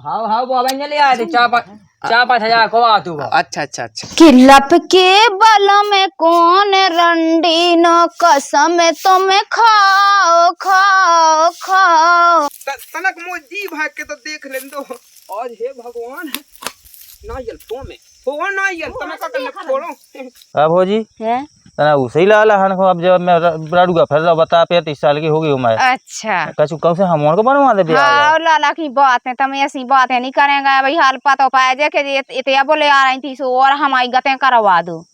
हाँ हाँ वो अबे ले आए थे चार पाँच हजार को आ तू। अच्छा अच्छा अच्छा। कि लप के बल में कौन रंडी न कसम तुम्हें खाओ खाओ खाओ। तनक मोदी भाग के तो देख ले दो। आज हे भगवान ना यल फोन ना यल तनक का छोड़ो। अब हो जी है तना उसे ही लाला हन को। अब जब मैं राडूगा फिर रहा बता 35 साल की हो गई उम्र। अच्छा कछु कब से हम को बनवा दे बियाह। हाँ लाला की बात है तुम ऐसी बातें नहीं करेंगे भाई। हाल पता पाए जे के इतिया बोले आ रही थी सो और हमारी गतें करवा दो।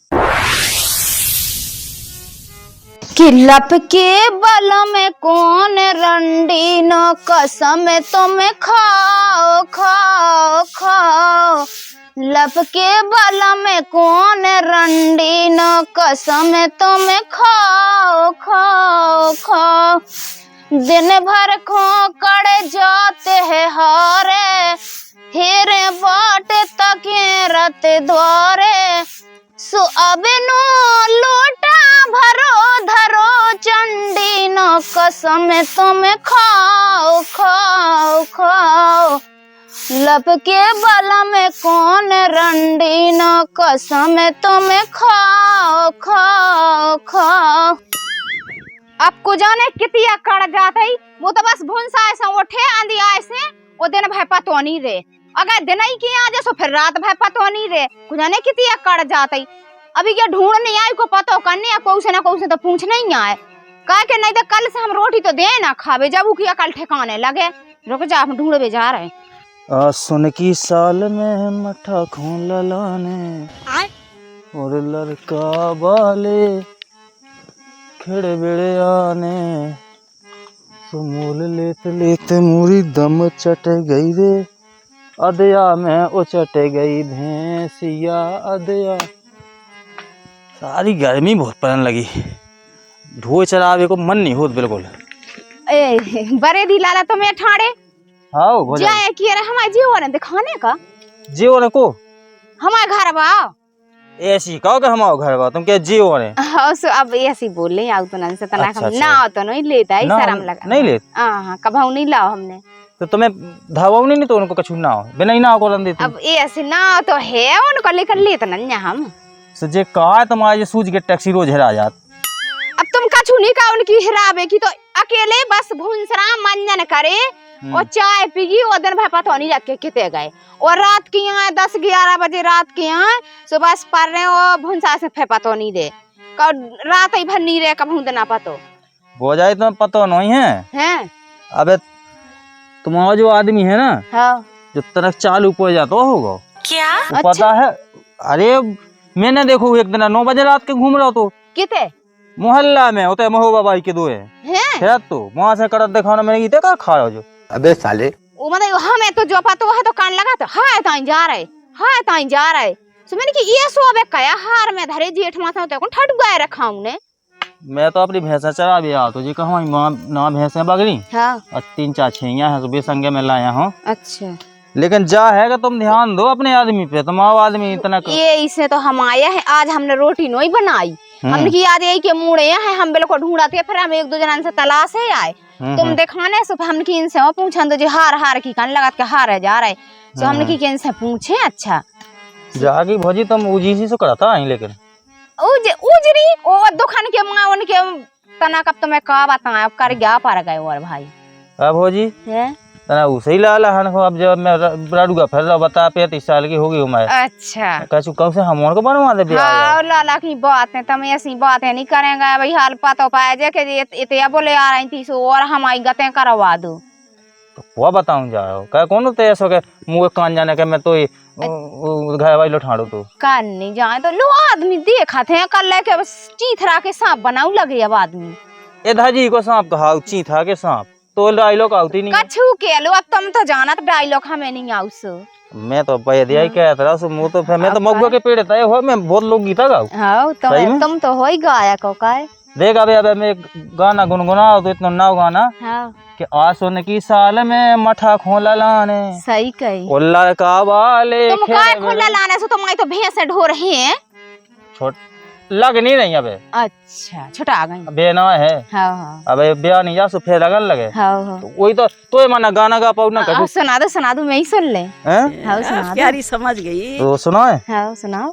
कि लप के बल में कौन रंडी न कसम तुम्हें खाओ खाओ खाओ। लप के बल में कौन रंडी न कसम तुम्हें खाओ खाओ खाओ। दिन भर खोकड़ जाते हैं हारे हेरे बाट तके रत द्वारे। सो अब नो लोटा भरो धरो चंडी न कसम तुम्हें खाओ खाओ खाओ। लब के बल में कौन रंडी न कसम तुम्हें खाओ खाओ खाओ। आपको जाने कितिया कड़ जाते वो तो बस भूंसा ऐसा उठे आंधी आए से वो दिन भाई पतो नहीं रे। अगर दिन ही की आ सो फिर रात भाई पतो नहीं रे। को जाने कितिया कड़ जाते अभी क्या ढूंढ नहीं आई को पतो करने या कौन से तो पूछ नहीं आए कह के नहीं तो कल से हम रोटी तो दे ना खावे जब किया कल ठिकाने लगे। रुक जा हम ढूंढवे जा रहे। सुन की साल में मठा खून ललाने और लड़का वाले खेड़े बेड़े आने। सुमूल लेते लेते मूरी दम चट गई रे अदया में ओ चट गई भैंसिया अदया। सारी गर्मी बहुत पड़ने लगी। ढोए चरावे को मन नहीं होत बिल्कुल। ए बरे दी लाला तो मैं ठाड़े हाँ जाए कि अरे हमारे जीवन ने दिखाने का जियो ने को हमारे घर बा ऐसी कहो कि हमारे घर बा तुम क्या जियो ने। हाँ सो अब ऐसी बोल रही आउ तो नन से तना अच्छा, हम अच्छा। ना तो नहीं लेता है शर्म लगा नहीं ले हां कभाऊ नहीं लाओ हमने तो तुम्हें धावा नहीं तो उनको कछु ना हो बिना ही ना हो रन देते। अब ऐसे ना तो है उनको लेकर ले तो नन्या हम सजे कहा तुम्हारे सूझ के टैक्सी रोज हेरा जात। अब तुम कछु नहीं का उनकी हिराबे की तो अकेले बस भूंसरा मंजन करे और चाय पीगी और दिन भाई पता नहीं रख के किते गए और रात की यहाँ 10-11 बजे रात के यहाँ सुबह पर रहे और भूंसा से पतो नहीं दे रात ही भर नहीं रहे कभी देना पतो हो जाए तुम्हें पता नहीं है हैं। अबे तुम्हारा जो आदमी है ना हाँ जो तरफ चालू पड़ जाता होगा क्या पता है। अरे मैंने देखो एक दिन 9 बजे रात के घूम रहा तो किते मोहल्ला में होते महोबा बाई के दो है तो वहां से करत दिखाना मैंने गीते का खा रहा जो। अबे साले वो मतलब हमें तो जो पता है तो कान लगा तो हाय ताई जा रहे सो मैंने कि ये सो अबे कया हार में धरे जेठ माथा होते कौन ठट गए रखा ने। मैं तो अपनी भैंसा चरा भी आ तो जी कहूँ मां ना भैंसे बगरी हाँ और 3-4 छैया है सुबह संगे में लाया हूँ। अच्छा लेकिन जा है कि तुम ध्यान दो अपने आदमी पे। तुम्हारा आदमी इतना ये इसे तो हम आया है आज हमने रोटी नहीं बनाई हमने की याद यही के मुड़े हैं हम बिल्कुल ढूंढते फिर हम एक दो जन से तलाश है आए तुम दिखाने से हमने की इनसे वो पूछा तो जो हार की कान लगा के हार है जा रहे तो हमने की इनसे पूछे। अच्छा जागी भौजी तुम उजीसी से करता है लेकिन उजरी ओ दुकान के मां उनके तना कब तो मैं का बताऊं कर गया पार गए और भाई अब भौजी है तना उसे ही लाला हन को। अब जब मैं राडूगा फिर रहा बता 35 साल की हो गई उम्र। अच्छा कछु कब से हम को बनवा दे बियाह। हाँ लाला की बात है तुम ऐसी बातें नहीं करेंगे भाई। हाल पता पाए जे के इतिया बोले आ रही थी सो और हमारी गतें करवा दो तो वो बताऊं जा रहा हो क्या कौन तो ऐसा के मुंह कान जाने के मैं तो घर वाली लौटाड़ू तो कान नहीं जाए तो लो आदमी देखा थे कल लेके चीथरा के सांप बनाऊ लगे अब आदमी ए धाजी को सांप कहा चीथा के सांप तो डायलॉग आती नहीं कछु के लो अब तुम तो जाना तो डायलॉग हमें नहीं आउ सो मैं तो पैदिया ही कह रहा सो मुंह तो फिर मैं तो मगुआ के पेड़ था हो मैं बहुत लोग गीता गाऊं। हाँ तुम तो हो ही गायक हो काय देख अबे मैं गाना गुनगुनाओ तो इतना नाव गाना हाँ कि आसुन की साल में मठा खोला लाने सही कही लड़का वाले तुम काय खोला लाने से तुम तो भैंस ढो रहे हैं छोट लग नहीं अबे। अच्छा छोटा आ गई। बे ना है। हाँ हाँ अबे ब्याह नहीं जा सो फिर लगन लगे। हाँ हाँ तो वही तो माना गाना गा पाऊ ना कभी। सुना दो मैं ही सुन ले। हैं? हाँ सुना दो। प्यारी समझ गई। तो सुनो है। हाँ सुनाओ।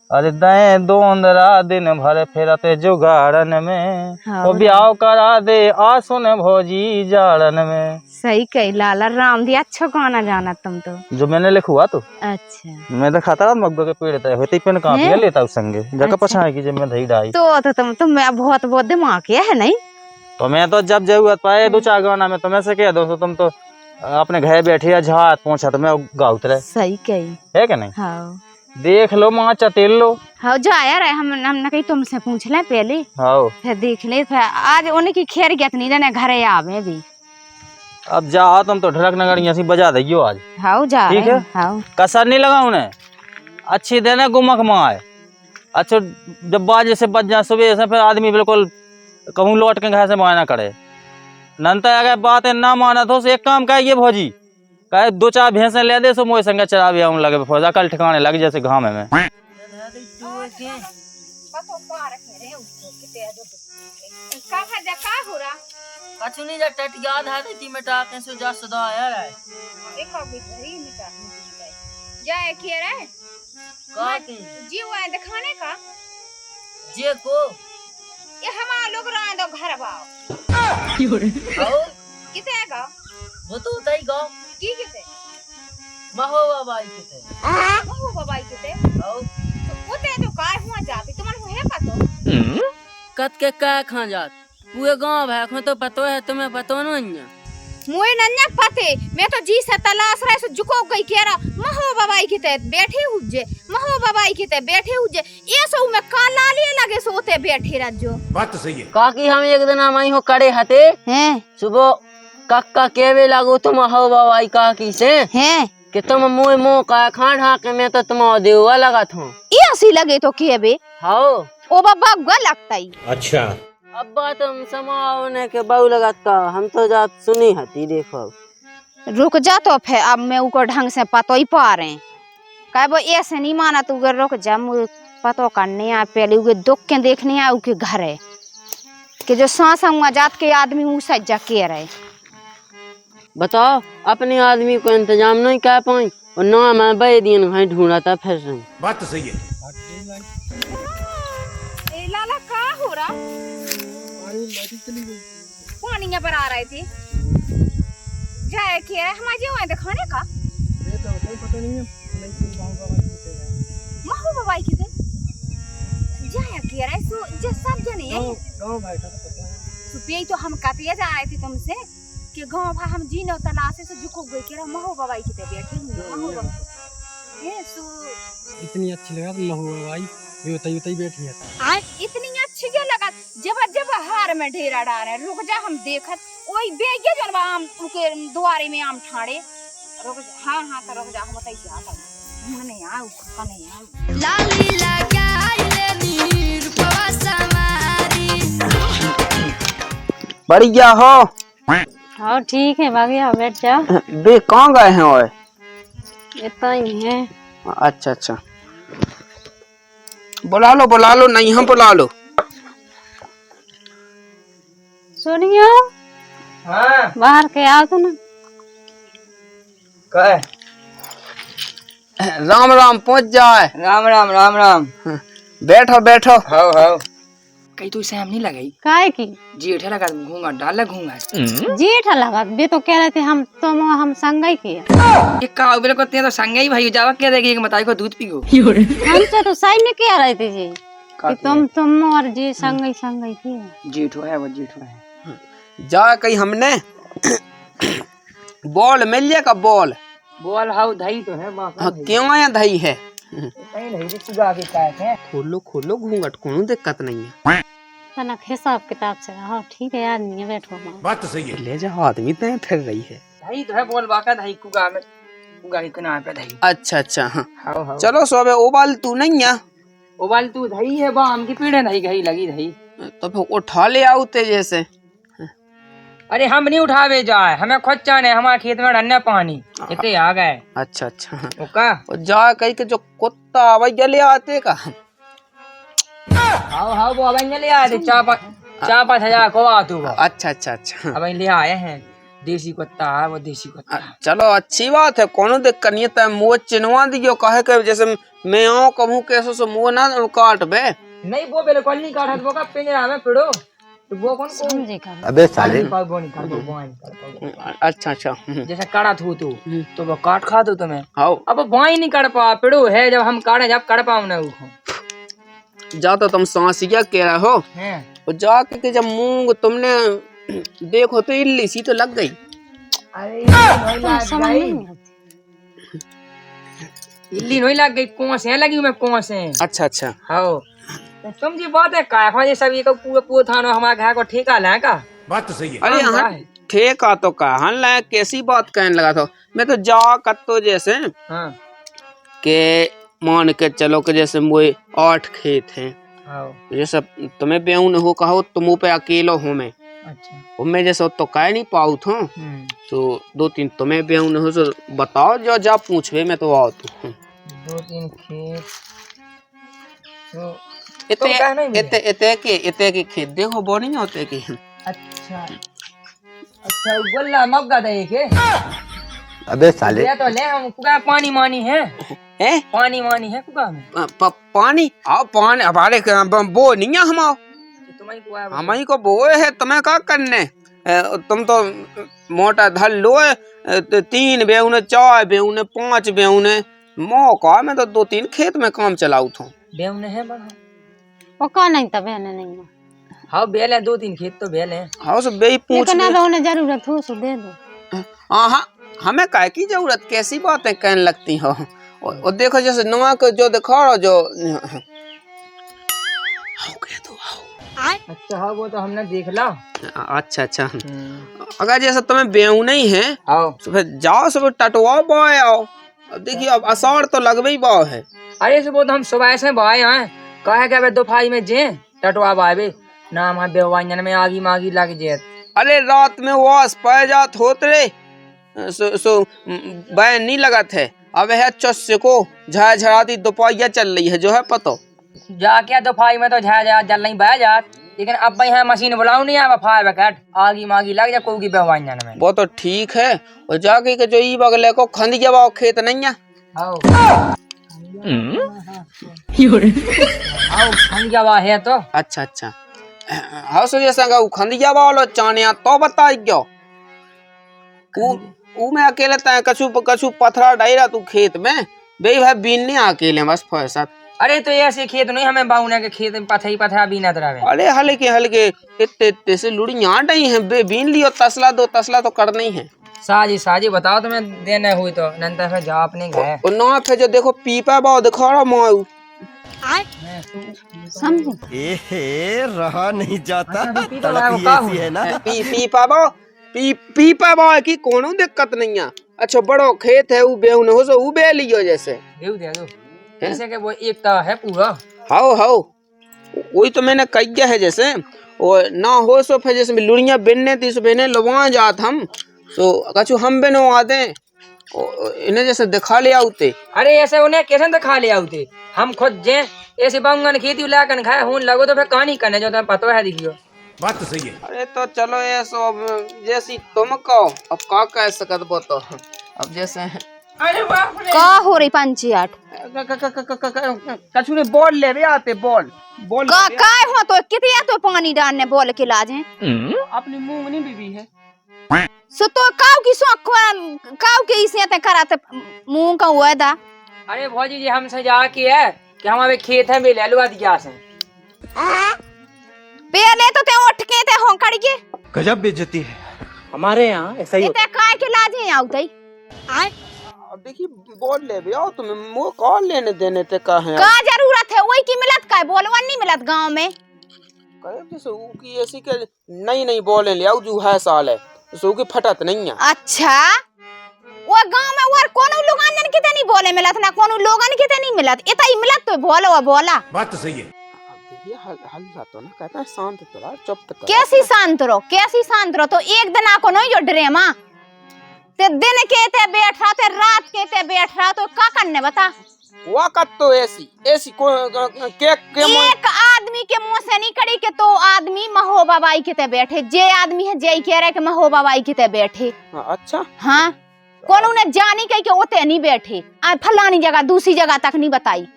अरे दे दोंदरा दिन भर फेरते जुगाड़न में, हाँ, वो ब्याह करा दे आ सुन भौजी जाड़न में। सही कही लाला राम दी अच्छा गाना जाना तुम तो। जो मैंने लिखुआ तो अच्छा मैं तो खाता मगबे के पेड़ तय होते पेन कापिया लेता उस संगे जगह अच्छा। पछाए की जब मैं दही डाई तो तुम मैं बहुत दिमाग है नहीं। तो मैं तो जब जरूरत पाए दो चार गाना में तो मैं से कह दो तो तुम तो अपने घर बैठे या झात पहुंचा तो मैं गाँव उतरे। सही कही है क्या नहीं। हाँ देख लो माँ चतेल लो। हाँ जो आया रहे हमने कही तुमसे पूछ ले पहले। हाँ फिर देख ले फिर आज उन्हें की खैर गया नहीं जाने घरे आवे भी। अब जाओ तुम तो ढलक नगर यहाँ बजा देगी आज। हाँ जा ठीक रहे है। हाँ कसर नहीं लगा उन्हें अच्छी देना गुमक माए। अच्छा जब बाजे से बज जाए सुबह से फिर आदमी बिल्कुल कहूँ लौट के घर से माना करे नंतर अगर बातें ना माना तो एक काम कहिए भौजी कहे दो चार भैंसे ले दे सो मोए संगे चरा भी आऊँ लगे फौजा कल ठिकाने लग जैसे घाम में। कछु नहीं जा टट याद है ती मिटा के सो जा सदा आया रे। देखो भी घरी मिटा जाए के रे का के जी वो दिखाने का जे को ये हमारा लोग रहा दो घर बाओ आओ किते का वो तो तई गाओ की किते महो बाबा किते महो बाबा किते आओ तो ओते तो काय हुआ जाती तुम्हारे है पतो कत के का खा जात पूरे गांव है को तो पतो है तुम्हें पतो नहीं है। मुए नन्या पते मैं तो जी से तलाश रहे से झुको गई केरा महो बाबाई के ते बैठे हुजे महो बाबाई के ते बैठे हुजे ये सो में काला लिए लगे सोते बैठे रजो। बात तो सही है। काकी हम एक दिन माई हो करे हते हैं सुबह कक्का केवे लागो तुम हो बाबाई काकी से हैं कि तुम मुंह का खान हा के मैं तो तुम देवा लगा था ये सी लगे तो केबे हाओ ओ बाबा ग लगता ही। अच्छा अब्बा तुम समाओने के बहु लगत का हम तो जात सुनी हती देखो। रुक जा तो फिर अब मैं उको ढंग से पतो ही पा रहे कह वो ऐसे नहीं माना तू अगर रुक जा मुझे पतो करने आ पहले उके दुख के देखने आ उके घर है कि जो सांस हुआ जात के आदमी मुँह सज्जा के रहे। बताओ अपने आदमी को इंतजाम नहीं कर पाई और ना मैं बे दिन भाई ढूंढा था फिर से। बात तो सही है। ए लाला का हो रहा पानी में पर आ रहे थे जाए के रहे हमारे जो है दिखाने का महू बाबाई के थे जाया के रहे सो जे सब जने सुपिए तो हम कतिया जा रहे थे तुमसे कि गांव भा हम जी न तलाशे से झुको गए के रहे महू बाबाई के थे बैठे महू बाबा ये सो इतनी अच्छी लगा तो लहू भाई ये बैठी है इतनी अच्छी जो लगा जब हार में ढेरा डाले रुक जा हम देखत ओई बेगे जन आम उनके दुआरे में आम ठाड़े रुक जा हाँ तो रुक जा हम बताई क्या कर मने आ कने आ लाली लगा ले रूपवा समारी बढ़िया हो। हाँ ठीक है भाग्य बैठ जा। बे कहाँ गए हैं ओए। इतना ही है। अच्छा अच्छा बुला लो नहीं हम बुला लो। सोनिया हाँ बाहर के आओ तो ना। कहे राम राम पहुंच जाए। राम राम राम राम। बैठो बैठो। हाओ हाओ कहीं तो इसे हम नहीं लगाई काहे की जेठ लगा घूंगा डाल घूंगा जेठ लगा बे तो कह रहे थे हम हम संगई के ये का बेल को ते तो संगे ही भाई जावा क्या देगी बताई को दूध पीगो हमसे तो सही नहीं कह रहे थे जी कि तुम और जी संगई की जेठो है वो जेठो है। जा कहीं हमने बॉल मिल जाएगा बॉल बोल हाउ दही तो है मां हाँ, क्यों आया दही है कहीं नहीं रिश्तेदार के काय है खोलो घूंघट कोनो दिक्कत नहीं है तनक हिसाब किताब से हाँ ठीक है आदमी बैठो मां। बात तो सही है। ले जाओ आदमी तो फिर रही है दही तो है बोल बाका दही कुगा में कुगा के किनारे पे दही। अच्छा हाँ हाओ हाओ चलो सोबे उबाल तू नहीं है उबाल तू दही है बाम की पीड़े नहीं गई लगी दही तो फिर उठा ले आओ तेजे से। अरे हम नहीं उठावे जाए हमें खुद जाने हमारे खेत में रन्ने पानी इतने आ गए। अच्छा अच्छा ओका जा कहीं के जो कुत्ता आवाज गले आते का हाँ वो अब ले आए थे 4-5 हजार को आ तू। अच्छा अच्छा अच्छा। अब ले आए हैं देसी कुत्ता है, वो देसी कुत्ता। चलो अच्छी बात है, कोनो दिक्कत नहीं है। मुँह चिन्हवा दियो, कहे के जैसे मैं आऊँ कहूँ कैसे से मुँह ना काट बे। नहीं वो बिल्कुल नहीं काटा, वो का पिंजरा में पिड़ो तो वो कौन समझे कर। अबे साले वो नहीं काट, वो नहीं। अच्छा अच्छा। जैसे काटा थू तू तो वो काट खा दो तुम्हें। हाँ अब वाई नहीं काट पा, पिड़ो है जब हम काटे जब काट पाऊ ना वो। जा तो तुम सांसिया कह रहे हो हैं और जाके जब मूंग तुमने देखो तो इल्ली सी तो लग गई। अरे समझ नहीं आती। इल्ली नहीं लग गई, कोस है लगी मैं कोस है। अच्छा अच्छा। हाँ तुम जी बात है का ये सब ये पूरा पूरा थाना हमारे घर को ठेका ले का। बात तो सही है। अरे हाँ, हाँ ठेका तो कहा लायक कैसी बात कहने लगा था मैं तो जा कत्तो जैसे हाँ के मान के चलो कि जैसे मुझे 8 खेत हैं। हाँ जैसे तुम्हें बेऊन हो कहो तुम पे अकेलो हो मैं अच्छा मैं जैसे तो कह नहीं पाऊ था तो 2-3 तुम्हें बेऊन हो तो बताओ जो जा पूछवे मैं तो आओ तू 2-3 खेत तो इतने कहना ही नहीं है। इतने के खेत देखो बो नहीं होते कि अच्छा अच्छा गोल्ला मग्गा दे के अबे साले ले तो ले हम कुका पानी मानी है हैं पानी मानी है कुका में पानी आओ पानी हमारे बो नहीं है हम आओ तुम्हारी कुआ हम ही को बोए है तुम्हें क्या करने तुम तो मोटा धल लो 3 बेऊने 4 बेऊने 5 बेऊने मौका मैं तो 2-3 खेत में काम चलाऊ था बेवने है बना पका नहीं तब बहने नहीं है। हाँ बेल है 2-3 खेत तो बेल है। हाँ से बे पूछ लेकिन अगर उन्हें जरूरत हो तो दे दो। हाँ हमें काय की जरूरत कैसी बातें कहने लगती हो और देखो जैसे नवा को जो दिखा रहा जो अच्छा हाँ वो तो हमने देख ला। अच्छा अच्छा। अगर जैसे तुम्हें बेऊ नहीं है आओ तो फिर जाओ सब टटवाओ बाओ आओ। अब देखिए अब असार तो लगवे ही बाओ है। अरे से वो तो हम सुबह से भाई हैं कहे क्या बे दोपहर में जे टटवा बाबे नाम है बेवाइन में आगी मागी लग जे। अरे रात में वास पै जात होत रे सो बैन नहीं लगा थे अब है चस्से को झड़झड़ाती दोपहिया चल रही है जो है पतो जाके दोपहर में तो झा जल नहीं बह जात, लेकिन अब भाई यहाँ मशीन बुलाऊ नहीं आवा फायर बकट आगी मागी लग जा कोई की बेवाइन में। वो तो ठीक है और जाके के जो ई बगले को खंदिया बाओ खेत नहीं है। आओ आओ खंडिया वा है तो अच्छा अच्छा। हाँ सो जैसा का खंदिया बाओ चानिया तो बताई क्यों ऊ मैं अकेले तय कछु पथरा डायरा तू खेत में बे भाई बीन नहीं अकेले बस फैसा। अरे तो ऐसे खेत नहीं हमें बाउना के खेत में पथरा बीना तरह। अरे हल्के इतने से लुड़ियाँ डई हैं बे बीन लियो तसला तो करना ही है। साजी बताओ तुम्हें देने हुई तो नंतर फिर जाओ अपने घर और ना फिर जो देखो पीपा बाओ दिखा रहा माऊ समझे ए रहा नहीं जाता ऐसी है ना पीपा बाओ की कोनो दिक्कत नहीं है। अच्छा बड़ो खेत है ऊ बेउन हो सो ऊ बे लियो जैसे दे दो जैसे कि वो एक तो है पूरा। हाओ वही तो मैंने कही है जैसे और ना हो सो फिर जैसे लुड़िया बिनने थी सो बिने लवा जात हम सो कछु हम बिनो आते इन्हें जैसे दिखा ले आउते। अरे ऐसे उन्हें कैसे दिखा ले आउते हम खुद जे ऐसे बांगन खेती लाकर खाए हूं लगो तो फिर कहानी करने जो तुम्हें पता है दिखियो। बात तो सही है। अरे तो चलो ये सब जैसी तुम कहो अब का कह सकत बो तो अब जैसे अरे बाप रे का हो रही 5-8 कछु ने बॉल ले रे आते बॉल का काय हो तो कितिया तो पानी डालने बोल के लाज है अपनी मूंगनी बीबी है सो तो काव के इसे ते कराते मुंह का हुआ दा। अरे भौजी जी हमसे जाके है कि हमारे खेत है ले लुआ दिया से पहले तो ते उठ के ते होंकड़ के गजब बेइज्जती है। हमारे यहाँ ऐसा ही ते काय के लाज है आउतई अब देखिए बॉल ले भी आओ तुम्हें मुंह कॉल लेने देने ते का है का जरूरत है वही की मिलत का बोलवन नहीं मिलत गांव में करे जैसे ऊ की ऐसी के नई बॉल ले आओ जो है साल है सो की फटत नहीं है। अच्छा वो गांव में और कोनो लोगन के ते नहीं बोले मिलत ना कोनो लोगन के ते नहीं मिलत इतई मिलत तो बोला बात तो सही है। देखिए हल्ला तो ना कहता है शांत तो रहा चुप तो कैसी शांत रहो तो एक दिन आको नहीं जो ड्रामा ते दिन के ते बैठ रहा ते रात के ते बैठ रहा तो का करने बता वक्त तो ऐसी के मुंह एक आदमी के मुंह से नहीं कड़ी के तो आदमी महोबा बाई के ते बैठे, जे आदमी है जे कह रहे के महोबा बाई के ते बैठे। अच्छा हाँ कौन उन्हें जानी कही के ओते नहीं बैठे, फलानी जगह दूसरी जगह तक नहीं बताई।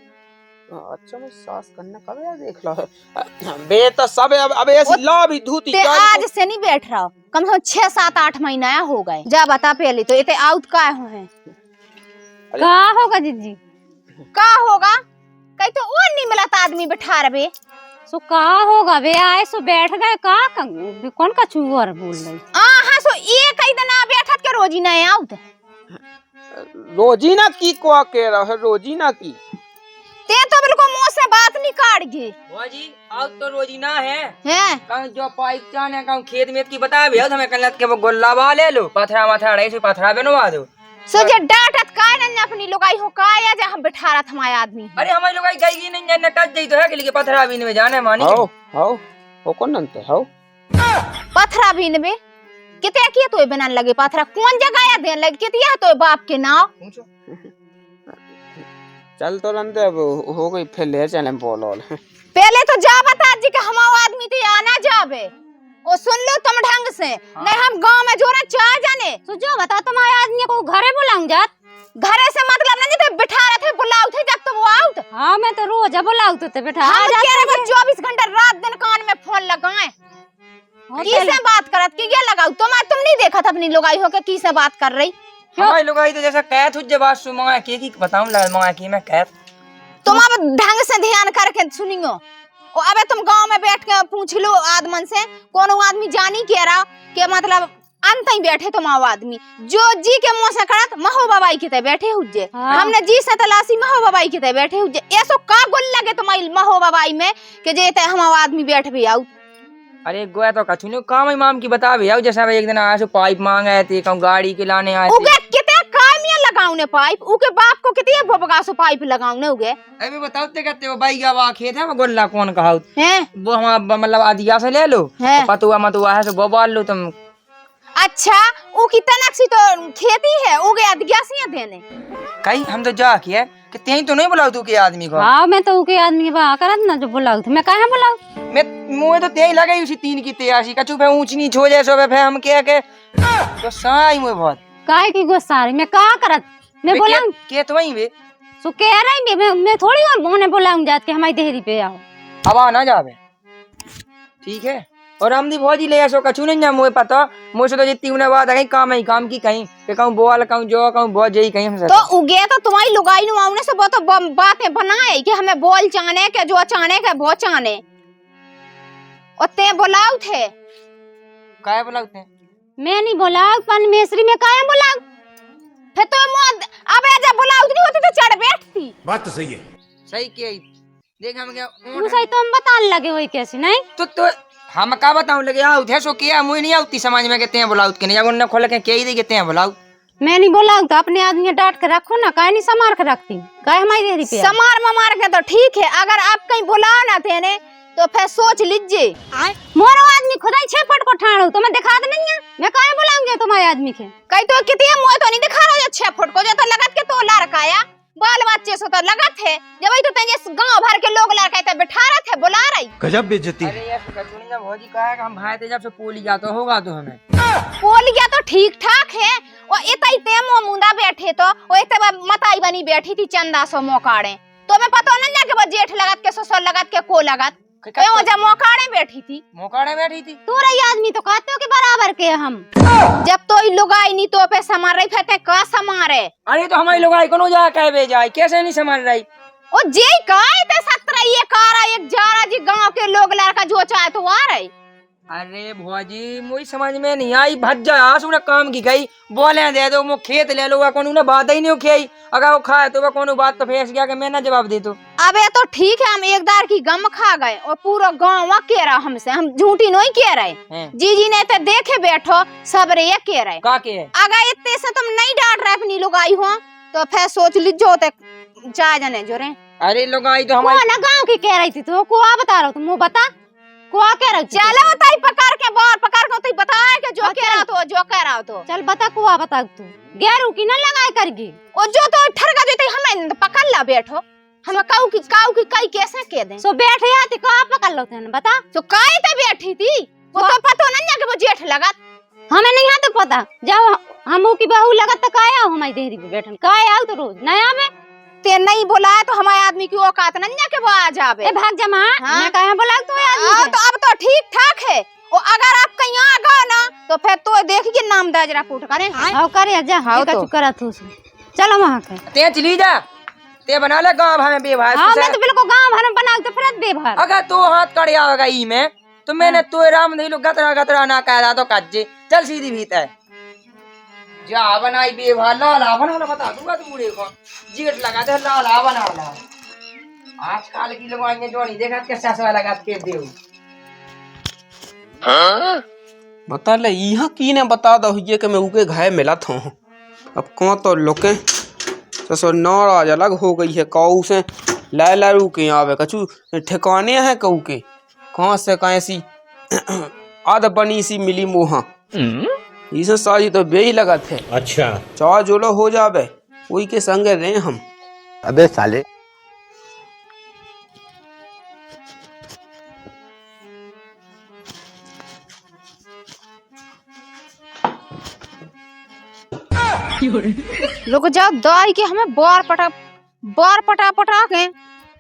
अच्छा मैं सास करने का यार देख लो बे तो सब अब ऐसी ला भी धूती ते आज से नहीं बैठ रहा, कम से कम 6 7 8 महीना हो गए। जा बता पहले तो इते आउट का है का होगा जीजी? का होगा कहीं तो और नहीं मिला था आदमी बैठा रहे। सो का होगा बे? आए सो बैठ गए का कौन का चूर बोल रही? हाँ सो ये कई दिन बैठत के रोजी नए आउट रोजीना की को कह रहा है, रोजीना की ते तो बिल्कुल मुंह से बात नहीं काट गई। भौजी आज तो रोजीना है हैं कहूं जो पाइप चाने कहूं खेत में की बता भी हमें कलत के वो गोल्ला बा ले लो, पथरा मथरा रही से पथरा बनवा दो। सो जे डांटत काय न अपनी लोगाई हो काय या हम बैठा रहा हमारे आदमी। अरे हमारी लोग गई नहीं जाने टच जाई तो है कि पथरा भी में जाने मानी हो कौन नंते हो पथरा भी नबे किते किए तो बनान लगे पथरा कौन जगह या देन लगे कितिया तो बाप के नाव। चल तो नंते अब हो गई फिर ले चले बोल पहले तो जा बता जी के हमारा आदमी तो आना जाबे ओ सुन लो तुम ढंग से। नहीं हम गांव में जोरा चाह जाने सो जो बता तुम्हारे आदमी को घरे बुलाऊं जात? घरे से मतलब नहीं तो बिठा रहे थे बुलाओ थे जब तो वो आउट। हाँ मैं तो रोज बुलाऊ तो बैठा हम कह रहे हैं 24 घंटे रात दिन कान में फोन लगाए किसे बात करत कि ये लगाओ तुम नहीं देखा था अपनी लोगाई हो के किसे बात कर रही। हमारी लोग तो जैसा कैद हुज बात सु मंगा की बताऊं ला मंगा की मैं कैद तुम अब ढंग से ध्यान करके सुनियो। और अबे तुम गांव में बैठ के पूछ लो आदमन से कौन आदमी जानी कह रहा के मतलब अंत ही बैठे तुम आदमी जो जी के मुंह से करत महो बाबाई के ते बैठे हुजे। हाँ। हमने जी से तलाशी महो बाबाई के ते बैठे हुजे ऐसो का गोल लगे तुम्हारी महो बाबाई में के जे ते हम आदमी बैठ भी आउ। अरे गोया तो कछु काम इमाम की बता भी आओ जैसा एक दिन आया सो पाइप मांगे थे कहूं गाड़ी के लाने आए उगे किते कामिया लगाउने पाइप उके बाप को किते बबगासो पाइप लगाउने उगे। अबे बताओ ते कहते हो भाई का खेत है वो गोल्ला कौन कहा हैं वो हम मतलब आदिया से ले लो हैं। पतुआ मतुआ है सो बोबाल लो तुम। अच्छा ऊ की तनक्सी तो खेती है उगे अदगियासियां देने कहीं हम तो जा किया कि तेई तो नहीं बुलाओ तू के आदमी को। हाँ मैं तो उके आदमी बा करत ना जो बुलाऊ मैं कहां बुलाऊ? मैं मुंह तो तेई लगाई उसी 3 की तैयारी कछु पे ऊंच नीच हो जाए सो पे हम के तो साई मुझे बहुत काहे की गुस्सा रही मैं का करत मैं बुलाऊं के तो वहीं वे सो कह रही मैं थोड़ी और मोने बुलाऊं जात के हमारी देहरी पे आओ। अब आ ना जावे ठीक है। और हम दी भौजी ले ऐसो कछु नहीं जा मुझे पता मुझे तो जितनी उन्हें बात है काम ही काम की कहीं पे कहूं बोल कहूं जो कहूं बहुत जई कहीं हमसे तो उगे तो तुम्हारी लुगाई नु आउने से बहुत बातें बनाए कि हमें बोल चाने के जो चाने के वो चाने और ते बुलाऊ थे काहे बुलाते हैं? मैं नहीं बुलाऊ पन मेसरी में काहे बुलाऊ? फिर तो अब जब बुलाऊ नहीं होती तो चढ़ बैठती। बात तो सही है। सही के देख हम क्या तू सही तुम बताने लगे वही कैसे नहीं तो हम का बताऊं लगे आओ थे सो किया मुझे नहीं आती समझ में कहते हैं बुलाऊ के नहीं जब उन्होंने खोल के के ही दे कहते हैं बुलाऊ। मैं नहीं बुलाऊ तो अपने आदमी डांट के रखो ना काहे नहीं समार के रखती काहे हमारी देहरी पे समार ममार के तो ठीक है अगर आप कहीं बुलाओ ना थे ने तो फिर सोच लीजिए मोरो आदमी खुदाई 6 फुट को ठाड़ो तो मैं दिखा दे नहीं है मैं काहे बुलाऊंगी तुम्हारे आदमी के कहीं तो कितने मुंह तो नहीं दिखा रहा 6 फुट को जो तो लगत के तो लड़काया बाल बच्चे सो तो लगत है जब तो तेरे गांव भर के लोग लड़काए तो बिठा रहे थे बुला रही गजब बेइज्जती। अरे यार कचुनी जब भौजी कहा है कि हम भाई थे जब से पोली जाता होगा तो हमें बोल गया तो ठीक ठाक है और इतई ते मुंदा बैठे तो वो इते मताई बनी बैठी थी चंदा सो मोकाड़े तो मैं पता नहीं ना कि वो जेठ लगत के ससुर लगत के को लगत वो जब मोकाड़े बैठी थी मोकाड़े बैठी थी तू रही आदमी तो कहते हो कि बराबर के हम जब तो लुगाई नहीं तो पे समार रही फिर का समारे। अरे तो हमारी लोग आई कोनो जा कह बे जाए कैसे नहीं समझ रही ओ जे काय ते 17 ये कारा एक जारा जी गांव के लोग लड़का जो चाहे तो आ रहे। अरे भौजी मुझे समझ में नहीं आई भज जा आस उन्हें काम की गई बोले दे दो मु खेत ले लो कोनो ने बात ही नहीं उठाई अगर वो खाए तो वो कोनो बात तो फेंस गया कि मैं ना जवाब दे तो। अबे तो ठीक है हम एक दार की गम खा गए और पूरा गांव कह रहा हमसे हम झूठी नहीं कह रहे जी ने तो देखे बैठो सब रे कह रहे का के अगर इतने से तुम नहीं डांट रहे अपनी लोग आई हो तो फिर सोच लीजिए तो चाय जाने जो रे। अरे लोग आई तो हमारे ना गांव की कह रही थी तो को बता रहा तुम बता को कह रहा चलो बताई पकड़ के बाहर पकड़ के तो बताए कि जो कह रहा तो जो कह रहा तो चल बता को बता तू गैरू की ना लगाए करगी और जो तो ठरका जो हमें पकड़ ला बैठो हम काऊ की कई कैसे के दे सो बैठ जाती कहाँ पकड़ लो तेन बता। तो काई तो बैठी थी वो तो पता नहीं कि वो जेठ लगा हमें नहीं आता पता जाओ हम की बहू लगत तो काया हमारी देहरी पे बैठन काया आओ तो रोज नया में ते नहीं बुलाया तो हमारे आदमी की औकात नहीं के वो आ जावे। ए भाग जा मां मैं कहां बुला तो आदमी तो अब तो ठीक ठाक है और अगर आप कहीं आ गए ना तो फिर तो देखिए नाम दाजरा पुट करे हां करे जा हां तो करा तू चलो वहां के ते चली जा ते बना ले गांव भर में बेभार। हां मैं तो बिल्कुल गांव भर में बना के फिर बेभार। अगर तू हाथ कड़ आवेगा ई में तो मैंने तो राम नहीं लो गतरा गतरा ना कह तो काजे चल सीधी भीतर जा बनाई बेभार लाला बना बता दूंगा तू बूढ़े को जेट लगा दे लाला बना ला आजकल की लोग आएंगे जोड़ी देखा के ससवा लगा के देऊ बता ले यहाँ की ने बता दो ये कि मैं उके घाय मिला था। अब कौन तो लोके ससो नाराज अलग हो गई है काऊ से ला ला रुके आवे कछु ठिकाने हैं कऊ के कहाँ से कैसी आध बनी सी मिली मोहा इसे साजी तो बेही लगा थे। अच्छा चाह जोलो हो जावे वही के संग रहे हम। अबे साले लोग जाओ दाई के हमें बार पटा के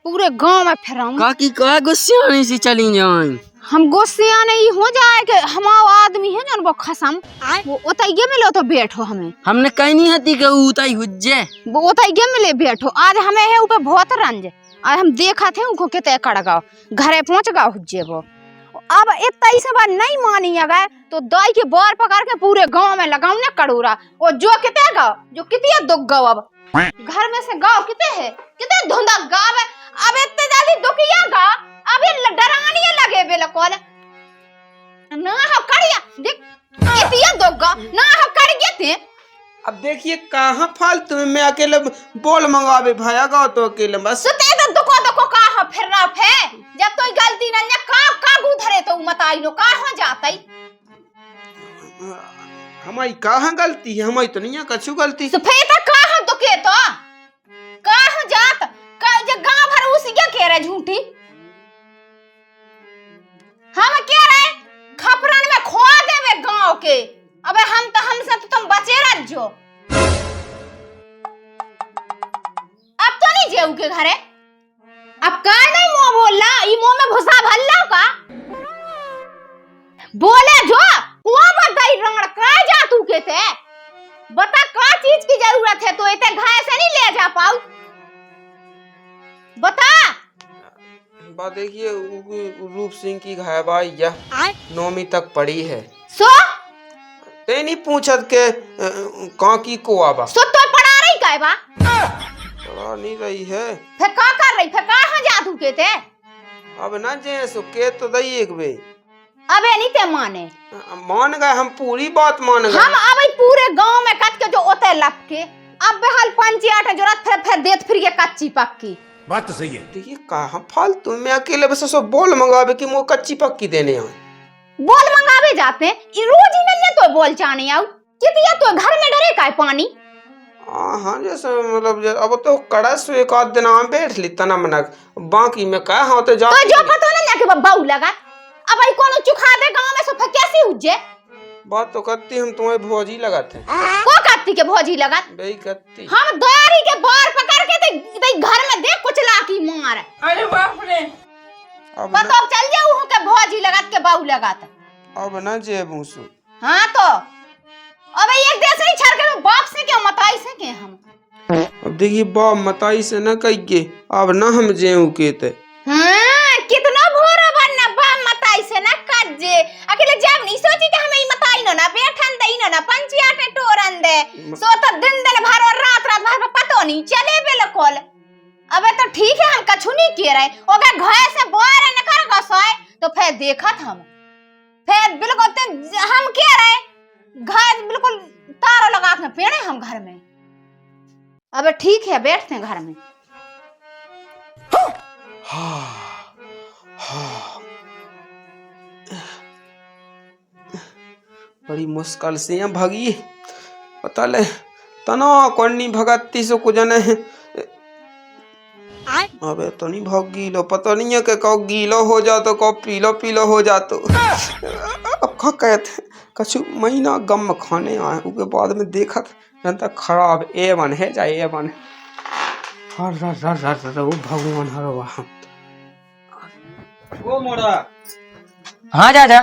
पूरे गांव में फिराऊं काकी का गुस्से से चली जाए हम गुस्से नहीं हो जाए कि हमारा आदमी है ना वो खसम वो उतैगे मिलो तो बैठो हमें हमने कहीं नहीं हती के उताई हुज्जे वो उतैगे मिले बैठो आज हमें है ऊपर बहुत रंज आज हम देखा थे उनको कितने कड़ गाओ घरे पहुंच गाओ हुज्जे वो अब इतना से बात नहीं मानी अगर तो दाई के बार पकड़ के पूरे गांव में लगाऊ ना कड़ूरा और जो कितने गाओ जो कितने दुख गाओ अब घर में से गाओ कितने है कितने धुंधा गाँव है अब इतने जल्दी दुखिया गा अब ये डरानी लगे बिल्कुल ना हम कड़िया देख कितने दुख गाओ ना हम कड़ गए थे। अब देखिए कहाँ फालतू में मैं अकेले बोल मंगावे भाया गाओ तो अकेले बस सुते तो दुको कहाँ फिर रहा है जब तो गलती न का गुधरे तो मत आई नो कहाँ जाता हमारी कहाँ गलती है हमारी तो नहीं है कछु गलती सफेद कहाँ दुखे तो कहाँ जात जब गांव भर उसी क्या कह रहे झूठी हम कह रहे खपरन में खोआ देवे गांव के अबे हमसे तो तुम बचे रह जो अब तो नहीं जेऊ के घरे अब का नहीं मुंह बोलना ई मुंह में भुसा भल्ला का बोले जो कुआ बताई रंगड़ का जा तू के थे बता का चीज की जरूरत है तो इतने घाय से नहीं ले जा पाऊ बता बात देखिए रूप सिंह की घायबाई या 9वीं तक पड़ी है सो ते नहीं पूछत के कहाँ की को आबा सो तो पढ़ा रही काय बा पढ़ा नहीं रही है फिर का कर रही फिर कहाँ जा तू के थे अब ना जे सो के तो दई एक बे अबे नहीं ते माने मान गए हम पूरी बात मान गए हम अब पूरे गांव में कट के जो ओते लप के अब बेहाल पंचायत जरूरत फिर देत फिर ये कच्ची पक्की बात तो सही है। देखिए कहाँ फालतू में अकेले बस सो बोल मंगावे कि मो कच्ची पक्की देने आए बोल मंगावे जाते हैं रोज ही नहीं तो बोल चाने आऊ कितिया तो घर में डरे काय पानी हाँ जैसे मतलब अब तो कड़ा से एक आध दिन में बैठ ली तना मनक बाकी में कहा हाँ तो जा तो जो पता नहीं कि बाऊ लगा अब आई कोनो चुखा दे गांव में सो फिर कैसी हुज्जे बात तो करती हम तुम्हें भोजी लगाते को करती के भोजी लगा बेई करती हम दारी के बार पकड़ के ते घर में देख कुछ लाकी मार अरे बाप रे अब पता अब चल जाऊ हो के भोजी लगात के बाऊ लगात अब ना जे भूसु हां तो अब एक देश ही छड़ के बाप से क्यों मताई से के हम अब देखिए बाप मताई से न कहिए अब ना हम जेऊ केते हां कितना भोरा बनना बाप मताई से न कजे अकेले जब नहीं सोची कि हमें मताई ना बैठन दई ना पंचियाट टोरन दे सो तो दिन भर और रात भर पतो नहीं चले बिल्कुल अबे तो ठीक है हम कछु नहीं कह रहे अगर घर से बाहर न कर गसोए तो फिर देखत हम फिर बिल्कुल हम कह रहे घर बिल्कुल तार लगा के पेड़े हम घर में अबे ठीक है बैठते हैं घर में बड़ी मुश्किल से यहाँ भगी पता ले तना कोनी भगती सो को जने अबे तो नहीं भाग गीलो, पता नहीं है कि कब गीलो हो जा तो कब पीलो पीलो हो जा तो अब का कहते कछु महीना गम खाने आए उसके बाद में देखा था खराब A1 है जा A1 वो भगवान हर वाह। ओ मोड़ा, हाँ चाचा।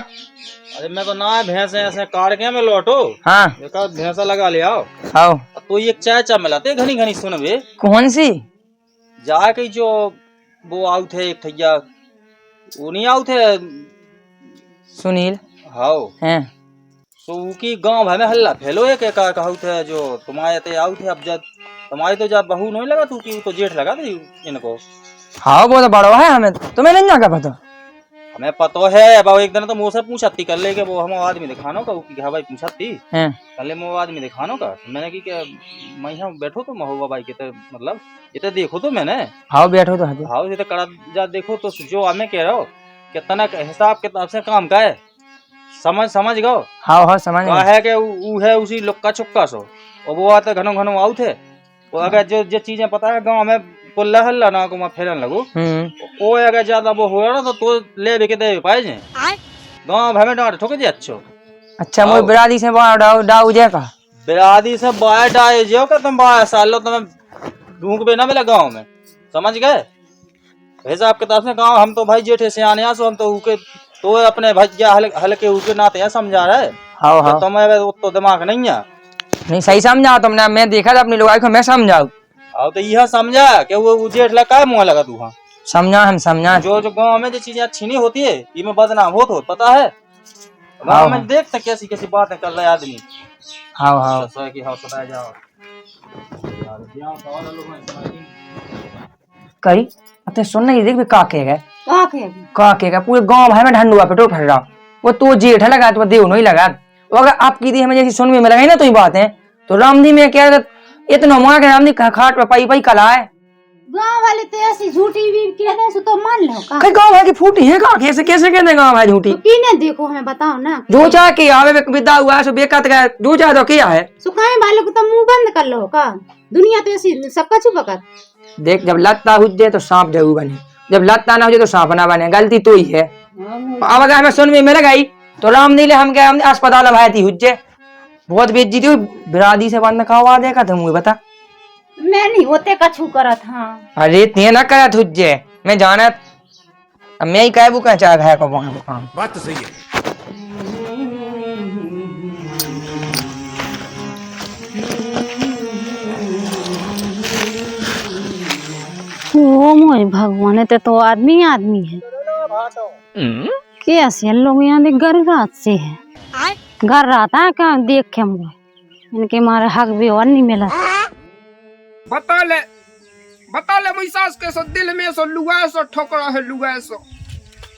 अरे मैं को ना है भैंस ऐसे काट के मैं लौटो। हाँ देखा भैंसा लगा ले आओ। आओ। तो एक चाय चा मिलाते घनी घनी सुन बे। कौन सी? जा के जो वो आउट है एक ठैया, वो नहीं आउट है सुनील। हाओ हैं तो की गांव भाई में हल्ला फैलो है के का कहूत है जो तुम्हारे ते आउट है। अब जब तुम्हारी तो जब बहू नहीं लगा तू की तो जेठ लगा थी इनको। हाँ वो तो बड़ा है, हमें तुम्हें नहीं ना पता। हमें पतो है बाबू, एक दिन तो मुँह से पूछा थी कर ले के वो हम आदमी दिखानो का कि हाँ भाई पूछा थी हैं कर ले वो आदमी दिखानो का। मैंने की मैं यहाँ बैठो तो महुआ भाई के मतलब ये देखो तो मैंने हाँ बैठो तो हजे। हाँ ये कड़ा जा देखो तो जो हमें कह रहा हो कितना हिसाब किताब से काम का है समझ गो। हाँ हाँ समझ का है कि ऊ है उसी लुक्का चुक्का सो और वो आते घनो घनो आउ थे। वो अगर जो चीजें पता है गांव में पुल्ला हल्ला ना को मैं फेरन लगू वो अगर ज्यादा वो हो रहा ना तो ले भी के दे पाए जे गांव भर में डांट ठोके जे अच्छो। अच्छा मोर बिरादी से बाहर डाउ जे का बिरादी से बाहर डाए जो का तुम 12 साल लो तुम्हें ढूंढ भी ना मिला गांव में समझ गए। हिसाब किताब से गांव हम तो भाई जेठे से आने आसो हम तो उके तो अपने भैया हल्के उके नाते हैं समझा रहे। हाँ हाँ तुम्हें तो दिमाग नहीं है। नहीं सही समझा तुमने, मैं देखा था अपनी लोगाई को, मैं समझाऊ। अब तो यह समझा कि वो जेठ लगा मुँह लगा तू। हाँ समझा हम समझा। जो गांव में जो चीजें अच्छी नहीं होती है ये में बदनाम हो पता है। गांव में देखते कैसी कैसी बातें कर रहे आदमी। हाँ हाँ की हाँ सदा जाओ करी अब सुन नहीं देख का कहेगा का पूरे गांव भाई में ढंडुआ पे टोक रहा वो तो जेठ लगा तो देव नहीं लगा। तो अगर आपकी दी हमें जैसी सुनने में लगाई ना तो ये बात है तो रामदी में क्या इतना मार के रामदी खाट पे पाई पाई कला है। गांव वाले तो ऐसी झूठी भी कहते हैं तो मान लो का कई गांव भाई की फूटी है का कैसे कैसे कहते गांव भाई झूठी तो किने देखो हमें बताओ ना। जो चाह के आवे विदा हुआ सो बेकत का जो चाह तो किया है सुखाए वाले को तो मुंह बंद कर लो का दुनिया तो ऐसी सबका छुपकर। देख जब लत्ता हो जाए तो सांप जरूर बने, जब लत्ता ना हो जाए तो सांप ना बने, गलती तो ही है। अब अगर हमें सुन में लगाई तो राम नीले हम क्या हमने अस्पताल भाई थी हुज्जे बहुत बेइज्जती हुई बिरादी से बंद कहा देखा तुम मुझे बता। मैं नहीं होते कछु करत। हाँ अरे ते ना करत हुज्जे मैं जानत अब मैं ही कह बुका चाह है को काम बात तो सही है। ओ मोय भगवान ते तो आदमी है कैसे लोग यहाँ देख घर रात से है घर रात है क्या देख के मुझे इनके मारे हक भी और नहीं मिला। बता ले मेरी सास के सो दिल में सो लुगाए सो ठोकरा है लुगाए सो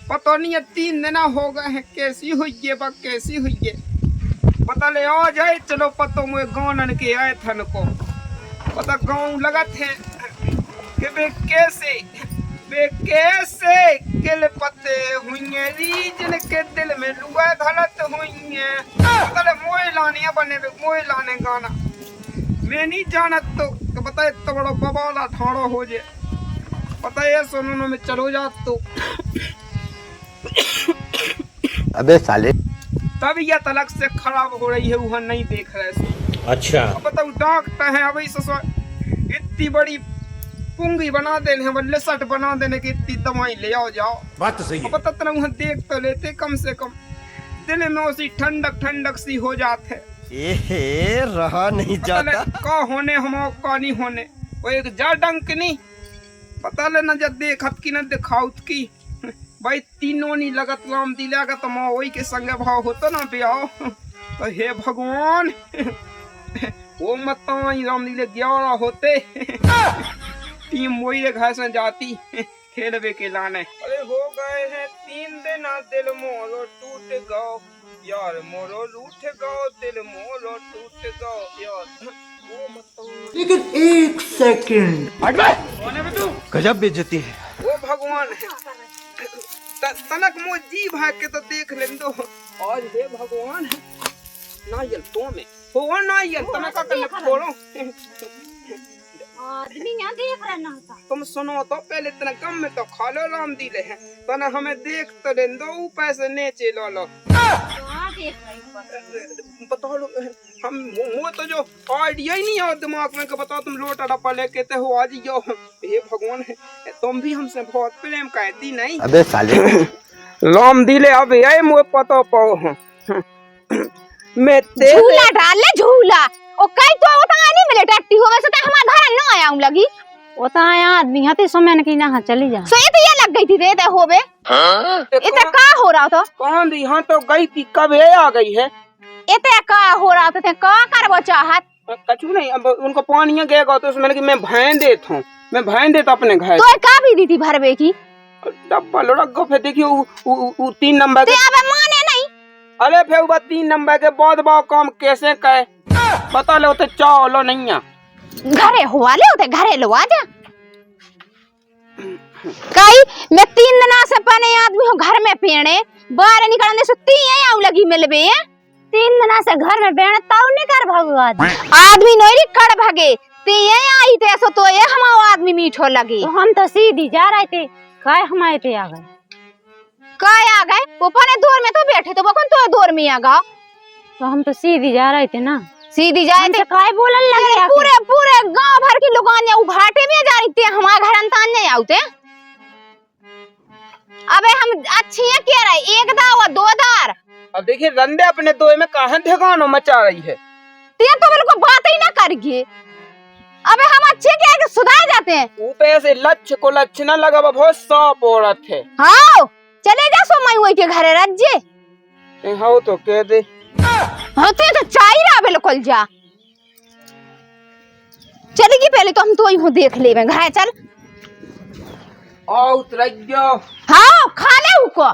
पता नहीं है 3 दिन हो गए हैं कैसी हुई है बा कैसी हुई है पता ले आ जाए चलो पतो मुझे गाँव के आए थन को पता गाँव लगा थे कि बे कैसे किल पते हुई है रीजन के दिल में लुगाए गलत हुई है पता ले मोए लाने गाना मैं नहीं जानत तो पता है तो बड़ा बबाला ठाड़ो हो जाए पता है सुनो में चलो जा तो अबे साले तबीयत अलग से खराब हो रही है वहाँ नहीं देख रहे। अच्छा बताओ डॉक्टर है अभी इतनी बड़ी पुंगी बना देने हैं लिसट बना देने की इतनी दवाई ले आओ जाओ। बात तो सही है। पता तना वहाँ देख तो लेते कम से कम दिल में उसी ठंडक सी हो जाते रहा नहीं जाता का होने हम का नहीं होने वो एक जा डंक नहीं पता लेना जब देखत की न दिखाउत की भाई तीनों नहीं लगत राम दिला का तो माँ वही के संग भाव होता ना ब्याह तो हे भगवान वो मत राम दिले 11 होते टीम वही घास में जाती खेलवे के लाने। अरे हो गए हैं 3 दिन दिल मोरो टूट गओ यार मोरो रूठ गओ दिल मोरो टूट गओ यार लेकिन 1 सेकंड गजब बेइज्जती है। वो भगवान तनक मो जी भाग के तो देख ले दो आज हे भगवान ना यल तो में हो ना यल तनक का ले फोड़ो आदमी यहाँ देख रहा ना था। तुम सुनो तो पहले इतना कम में तो खा लो राम दिले हैं तो ना हमें देख तो दे दो पैसे नेचे लो लो कहाँ देख रही बताओ लो हम वो तो जो आइडिया ही नहीं है दिमाग में कि बताओ तुम लोटा डब्बा लेके ते हो आज यो हे भगवान है तुम भी हमसे बहुत प्रेम कहती नहीं अबे साले राम दिले अब ये मुझे पता पाओ मैं ते झूला डाल ले झूला ओ कई तो उतना नहीं मिले टट्टी हो वैसे तो हमारे घर न आया हूं लगी ओता आया आदमी यहाँ ते समय की ना चली जा। सो ये तो ये लग गई थी रे ते होबे इते का हो रहा था कौन दी हाँ तो गई थी कब ये आ गई है इते का हो रहा था ते का करबो चाहत कछु नहीं अब उनको पानी गएगा तो उसमें कि मैं भैं देता हूँ मैं भैं देता अपने घर तो का भी दी थी भरबे की डब्बा लोड़ा गो फिर देखियो उ 3 नंबर ते के अबे माने नहीं अरे फिर वो 3 नंबर के बाद बाव काम कैसे कहे बता लो तो चाव लो नहीं है घरे हुआ ले उते घरे लो आजा कई मैं 3 दिन से पने आदमी हो घर में पेणे बाहर निकलने से 3 आऊं लगी मिलबे 3 दिन से घर में बैठ ताऊ नहीं कर भगवान आदमी नोरी कड़ भागे ते आई ते सो तो ये हम आदमी मीठो लगे तो हम तो सीधी जा रहे थे काय हमारे ते आ गए काय आ गए वो पने दूर में तो बैठे तो बकन तो दूर में आ गा तो हम तो सीधी जा रहे थे ना सीधी जाए थे काय बोलन लगे आके? पूरे पूरे गांव भर की लुगानियां उभाटे में जा रही थी हमारे घर अंतान नहीं आउते अबे हम अच्छी है कह रहे एक दाव 2 दार अब देखिए रंदे अपने दो में कहां ठिकानो मचा रही है ते तो बिल्कुल बात ही ना करिए अबे हम अच्छे क्या है कि सुधार जाते हैं ऊपर से लक्ष्य को लक्ष्य न लगा बहुत साफ औरत है हाँ चले जा सो मैं वही के घरे रज्जे हाँ तो कह दे हाँ तो चाहिए रहा बिल्कुल जा चलेगी पहले तो हम तो यूं देख ले घर चल आओ उतर जाओ हाँ खा ले उको